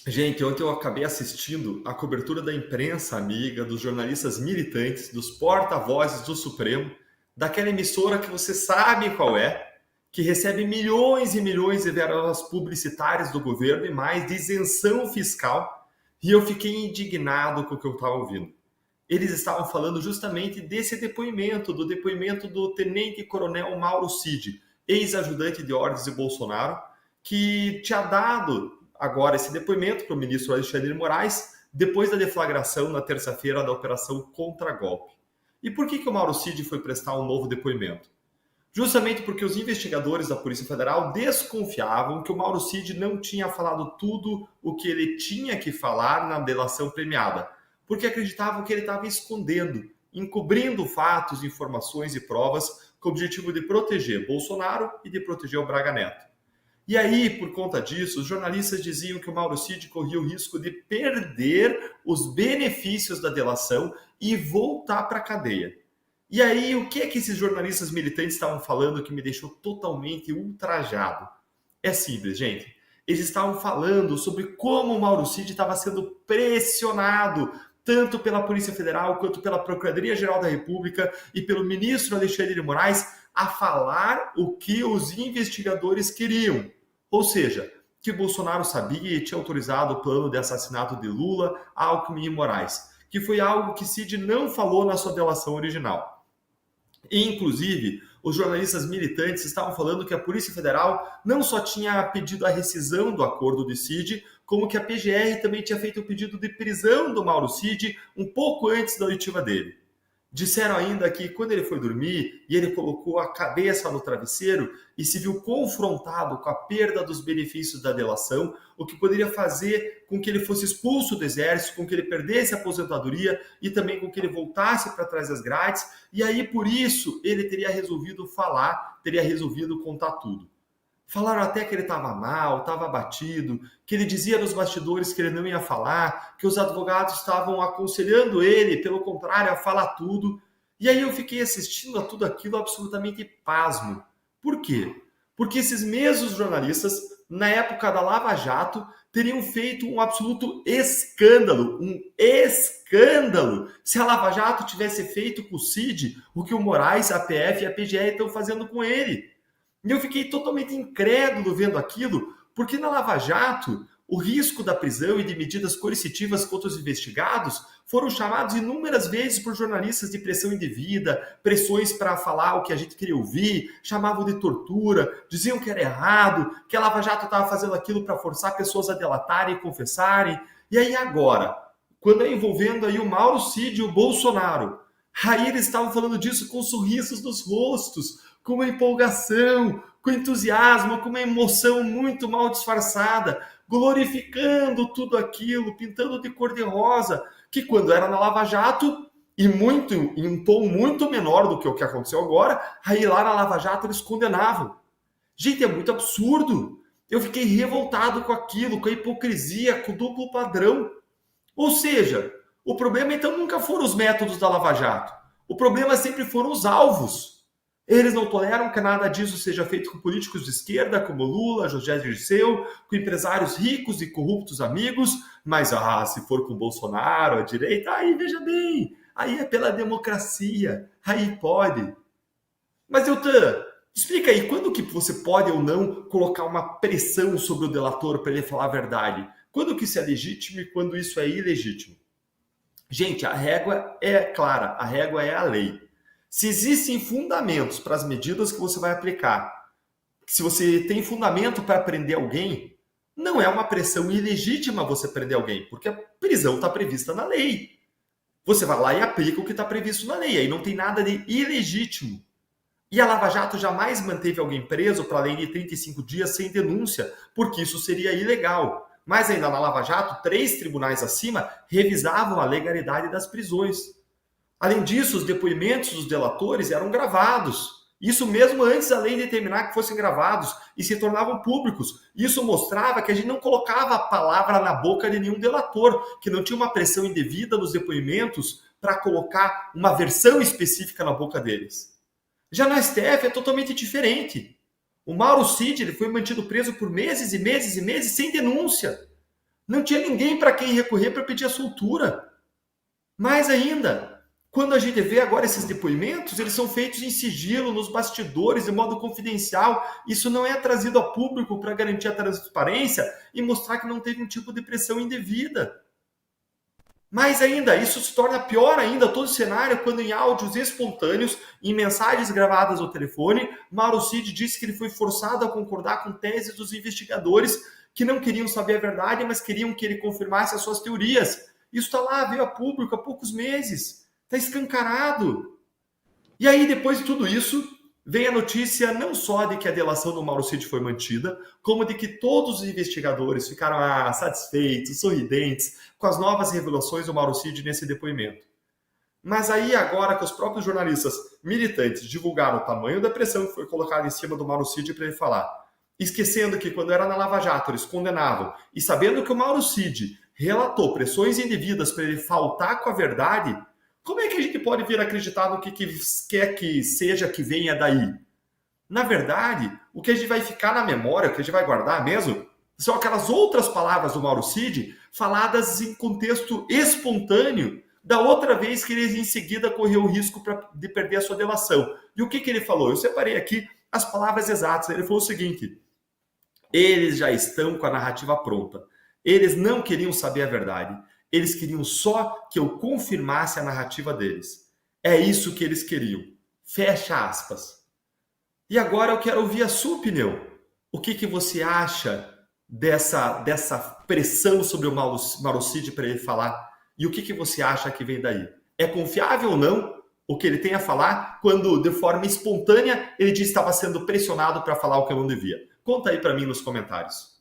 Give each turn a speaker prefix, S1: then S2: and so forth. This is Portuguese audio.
S1: Gente, ontem eu acabei assistindo a cobertura da imprensa amiga, dos jornalistas militantes, dos porta-vozes do Supremo, daquela emissora que você sabe qual é, que recebe milhões e milhões de verbas publicitárias do governo e mais de isenção fiscal. E eu fiquei indignado com o que eu estava ouvindo. Eles estavam falando justamente desse depoimento, do depoimento do tenente-coronel Mauro Cid, ex-ajudante de ordens de Bolsonaro, que tinha dado agora esse depoimento para o ministro Alexandre de Moraes, depois da deflagração na terça-feira da Operação Contra-Golpe. E por que o Mauro Cid foi prestar um novo depoimento? Justamente porque os investigadores da Polícia Federal desconfiavam que o Mauro Cid não tinha falado tudo o que ele tinha que falar na delação premiada, porque acreditavam que ele estava escondendo, encobrindo fatos, informações e provas com o objetivo de proteger Bolsonaro e de proteger o Braga Neto. E aí, por conta disso, os jornalistas diziam que o Mauro Cid corria o risco de perder os benefícios da delação e voltar para a cadeia. E aí, o que é que esses jornalistas militantes estavam falando que me deixou totalmente ultrajado? É simples, gente. Eles estavam falando sobre como o Mauro Cid estava sendo pressionado tanto pela Polícia Federal quanto pela Procuradoria-Geral da República e pelo ministro Alexandre de Moraes a falar o que os investigadores queriam. Ou seja, que Bolsonaro sabia e tinha autorizado o plano de assassinato de Lula, Alckmin e Moraes, que foi algo que Cid não falou na sua delação original. E, inclusive, os jornalistas militantes estavam falando que a Polícia Federal não só tinha pedido a rescisão do acordo de Cid, como que a PGR também tinha feito o pedido de prisão do Mauro Cid um pouco antes da oitiva dele. Disseram ainda que quando ele foi dormir e ele colocou a cabeça no travesseiro e se viu confrontado com a perda dos benefícios da delação, o que poderia fazer com que ele fosse expulso do exército, com que ele perdesse a aposentadoria e também com que ele voltasse para trás das grades. E aí, por isso, ele teria resolvido falar, teria resolvido contar tudo. Falaram até que ele estava mal, estava abatido, que ele dizia nos bastidores que ele não ia falar, que os advogados estavam aconselhando ele, pelo contrário, a falar tudo. E aí eu fiquei assistindo a tudo aquilo absolutamente pasmo. Por quê? Porque esses mesmos jornalistas, na época da Lava Jato, teriam feito um absoluto escândalo, se a Lava Jato tivesse feito com o Cid o que o Moraes, a PF e a PGR estão fazendo com ele. E eu fiquei totalmente incrédulo vendo aquilo, porque na Lava Jato, o risco da prisão e de medidas coercitivas contra os investigados foram chamados inúmeras vezes por jornalistas de pressão indevida, pressões para falar o que a gente queria ouvir, chamavam de tortura, diziam que era errado, que a Lava Jato estava fazendo aquilo para forçar pessoas a delatarem e confessarem. E aí agora, quando é envolvendo aí o Mauro Cid e o Bolsonaro, aí eles estavam falando disso com sorrisos nos rostos, com uma empolgação, com entusiasmo, com uma emoção muito mal disfarçada, glorificando tudo aquilo, pintando de cor-de-rosa, que quando era na Lava Jato, e muito em um tom muito menor do que o que aconteceu agora, aí lá na Lava Jato eles condenavam. Gente, é muito absurdo. Eu fiquei revoltado com aquilo, com a hipocrisia, com o duplo padrão. Ou seja, o problema então nunca foram os métodos da Lava Jato. O problema sempre foram os alvos. Eles não toleram que nada disso seja feito com políticos de esquerda, como Lula, José Dirceu, com empresários ricos e corruptos amigos, mas se for com Bolsonaro, a direita, aí veja bem, aí é pela democracia, aí pode. Mas, Eltan, explica aí, quando que você pode ou não colocar uma pressão sobre o delator para ele falar a verdade? Quando que isso é legítimo e quando isso é ilegítimo? Gente, a régua é clara, a régua é a lei. Se existem fundamentos para as medidas que você vai aplicar, se você tem fundamento para prender alguém, não é uma pressão ilegítima você prender alguém, porque a prisão está prevista na lei. Você vai lá e aplica o que está previsto na lei, aí não tem nada de ilegítimo. E a Lava Jato jamais manteve alguém preso para além de 35 dias sem denúncia, porque isso seria ilegal. Mas ainda na Lava Jato, 3 tribunais acima revisavam a legalidade das prisões. Além disso, os depoimentos dos delatores eram gravados. Isso mesmo antes da lei determinar que fossem gravados e se tornavam públicos. Isso mostrava que a gente não colocava a palavra na boca de nenhum delator, que não tinha uma pressão indevida nos depoimentos para colocar uma versão específica na boca deles. Já no STF é totalmente diferente. O Mauro Cid ele foi mantido preso por meses e meses e meses sem denúncia. Não tinha ninguém para quem recorrer para pedir a soltura. Mais ainda, quando a gente vê agora esses depoimentos, eles são feitos em sigilo, nos bastidores, de modo confidencial. Isso não é trazido a público para garantir a transparência e mostrar que não teve um tipo de pressão indevida. Mais ainda, isso se torna pior ainda todo o cenário quando em áudios espontâneos, em mensagens gravadas ao telefone, Mauro Cid disse que ele foi forçado a concordar com teses dos investigadores que não queriam saber a verdade, mas queriam que ele confirmasse as suas teorias. Isso está lá, veio a público há poucos meses. Está escancarado. E aí, depois de tudo isso, vem a notícia não só de que a delação do Mauro Cid foi mantida, como de que todos os investigadores ficaram satisfeitos, sorridentes com as novas revelações do Mauro Cid nesse depoimento. Mas aí, agora que os próprios jornalistas militantes divulgaram o tamanho da pressão que foi colocada em cima do Mauro Cid para ele falar, esquecendo que quando era na Lava Jato eles condenavam, e sabendo que o Mauro Cid relatou pressões indevidas para ele faltar com a verdade, como é que a gente pode vir acreditar no que quer que seja que venha daí? Na verdade, o que a gente vai ficar na memória, o que a gente vai guardar mesmo, são aquelas outras palavras do Mauro Cid faladas em contexto espontâneo da outra vez que ele em seguida correu o risco de perder a sua delação. E o que ele falou? Eu separei aqui as palavras exatas. Ele falou o seguinte: eles já estão com a narrativa pronta. Eles não queriam saber a verdade. Eles queriam só que eu confirmasse a narrativa deles. É isso que eles queriam. Fecha aspas. E agora eu quero ouvir a sua opinião. O que você acha dessa pressão sobre o Mauro Cid para ele falar? E o que você acha que vem daí? É confiável ou não o que ele tem a falar quando, de forma espontânea, ele disse que estava sendo pressionado para falar o que eu não devia? Conta aí para mim nos comentários.